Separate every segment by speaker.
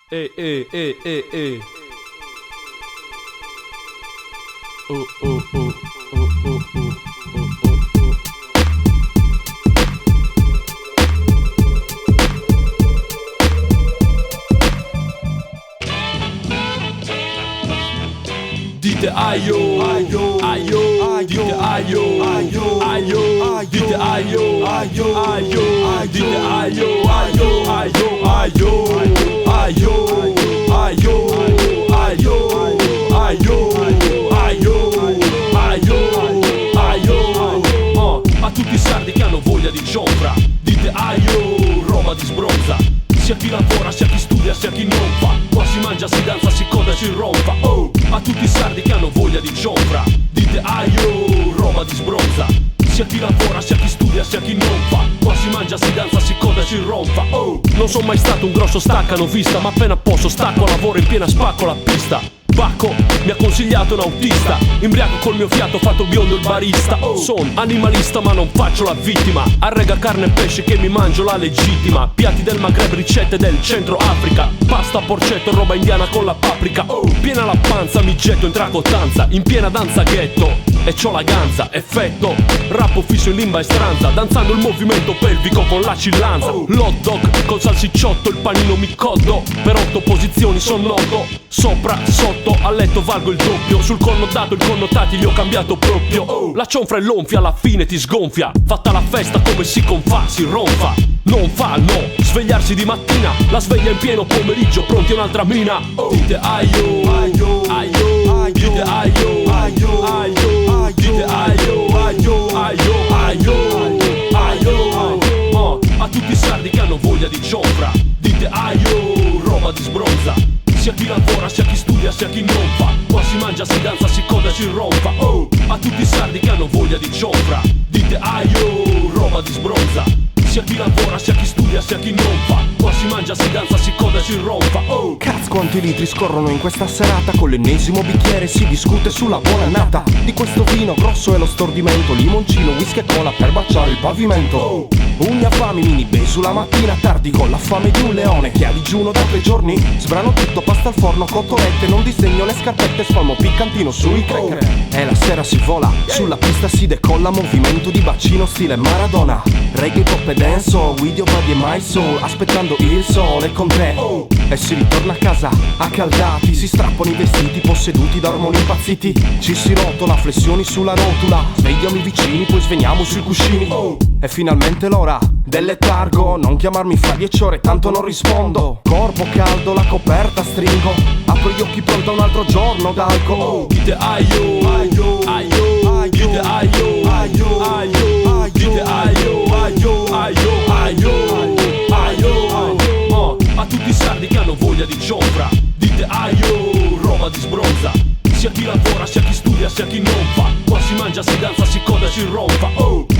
Speaker 1: Eh. Oh. Dite aio, dite aio, dite aio, dite a tutti i sardi che hanno voglia di ciofra, dite aio, roba di sbronza. Sia chi lavora, sia chi studia, sia chi non fa. Qua si mangia, si danza, si coda e si rompa. Oh, a tutti i sardi che hanno voglia di ciofra, dite aio, roba di sbronza. Sia chi lavora, sia chi studia, sia chi non fa. Qua si mangia, si danza, si coda e si rompa. Oh, non sono mai stato un grosso staccanovista, ma appena posso stacco, lavoro in piena spacco la pista. Bacco mi ha consigliato un autista, imbriaco col mio fiato, fatto biondo il barista. Son animalista ma non faccio la vittima, arrega carne e pesce che mi mangio la legittima. Piatti del Maghreb, ricette del centro Africa, pasta, porcetto, roba indiana con la paprika. Piena la panza, mi getto in tracottanza, in piena danza ghetto, e c'ho la ganza, effetto rappo fisso in limba e stranza, danzando il movimento pelvico con la cillanza. L'hot dog col salsicciotto, il panino mi coddo, per 8 posizioni son noto. Sopra, sotto, a letto valgo il doppio. Sul connotato il connotati li ho cambiato proprio. La cionfra è l'onfia, alla fine ti sgonfia. Fatta la festa come si confà, si ronfa. Non fa, no, svegliarsi di mattina, la sveglia in pieno pomeriggio, pronti a un'altra mina. Dite aio, dite aio, dite aio. A tutti i sardi che hanno voglia di ciofra, dite aio, roba di sbronza. Sia chi lavora, sia chi studia, sia chi non fa. Qua si mangia, si danza, si coda e si rompa. A tutti i sardi che hanno voglia di ciofra, dite aio, roba di sbronza. Sia chi lavora, sia chi studia, sia chi non fa. Qua si mangia, si danza, si coda e si rompa.
Speaker 2: Cazzo quanti litri scorrono in questa serata, con l'ennesimo bicchiere si discute sulla buona annata di questo vino grosso e lo stordimento, limoncino, whisky e cola per baciare il pavimento. Ugna fami, mini besu la mattina tardi con la fame di un leone che ha digiuno da 3 giorni. Sbrano tutto, pasta al forno, cotolette, non disegno le scarpette, spalmo piccantino sui cracker. E la sera si vola, sulla pista si decolla, movimento di bacino stile Maradona. Reggae, pop e dance, with your body and my soul, aspettando il sole con te. E si ritorna a casa accaldati, si strappano i vestiti, posseduti da ormoni impazziti. Ci si rotola, flessioni sulla rotula, svegliamo i vicini, poi sveniamo sui cuscini. E finalmente l'ora del letargo, non chiamarmi fra 10 ore tanto non rispondo. Corpo caldo, la coperta stringo, apro gli occhi pronto a un altro giorno d'alcol.
Speaker 1: Dite aio, dite aio, dite aio. A tutti i sardi che hanno voglia di ciofra, dite aio, roba di sbronza. Sia chi lavora, sia chi studia, sia chi non fa. Qua si mangia, si danza, si coda e si rompa.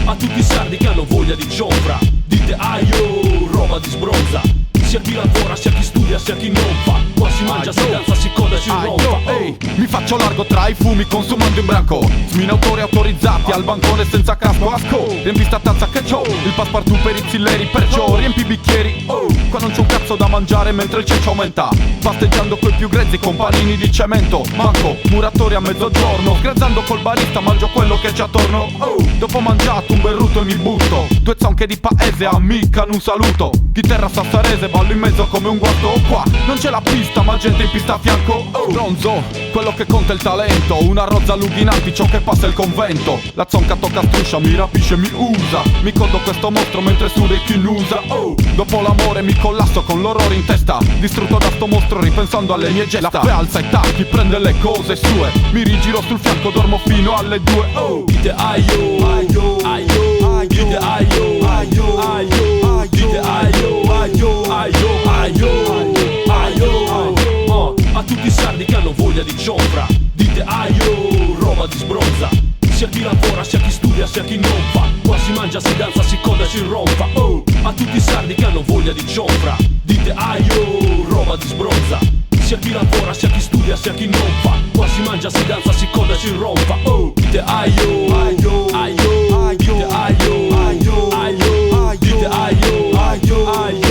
Speaker 1: A tutti i sardi che hanno voglia di ciofra, dite aio, roba di sbronza. Sia chi lavora, sia chi studia, sia chi non fa. Qua si mangia, si danza, si coda e si rompa.
Speaker 3: Mi faccio largo tra i fumi consumando in branco, sminautori autorizzati al bancone senza casco. Asco, riempi sta tazza che c'ho, il passepartout per i zilleri, perciò riempi i bicchieri. Qua non c'è un cazzo da mangiare mentre il cencio aumenta, pasteggiando coi più grezzi con panini di cemento. Manco, muratori a mezzogiorno, sgrazzando col barista mangio quello che c'è attorno. Dopo mangiato un berruto e mi butto, 2 zonche di paese ammiccano un saluto. Di terra sassarese ballo in mezzo come un guardo. Qua non c'è la pista ma gente in pista a fianco. Bronzo, quello che conta è il talento, una rozza lughinanti ciò che passa il convento. La zonca tocca struscia, mi rapisce, mi usa, mi codo questo mostro mentre studio chi nusa. Dopo l'amore mi collasso con l'orrore in testa, distrutto da sto mostro ripensando alle mie gesta. La fe alza i tacchi, prende le cose sue, mi rigiro sul fianco, dormo fino alle 2.
Speaker 1: Dite aio, dite aio, dite aio. A tutti i sardi che hanno voglia di ciofra, dite aio, roba di sbronza. Sia chi lavora, sia chi studia, sia chi non fa. Qua si mangia, si danza, si coda e si rompa. A tutti i sardi che hanno voglia di ciofra, dite aio, roba di sbronza. Sia chi lavora, sia chi studia, sia chi non fa. Qua si mangia, si danza, si coda e si rompa. Dite aio, dite aio, dite aio.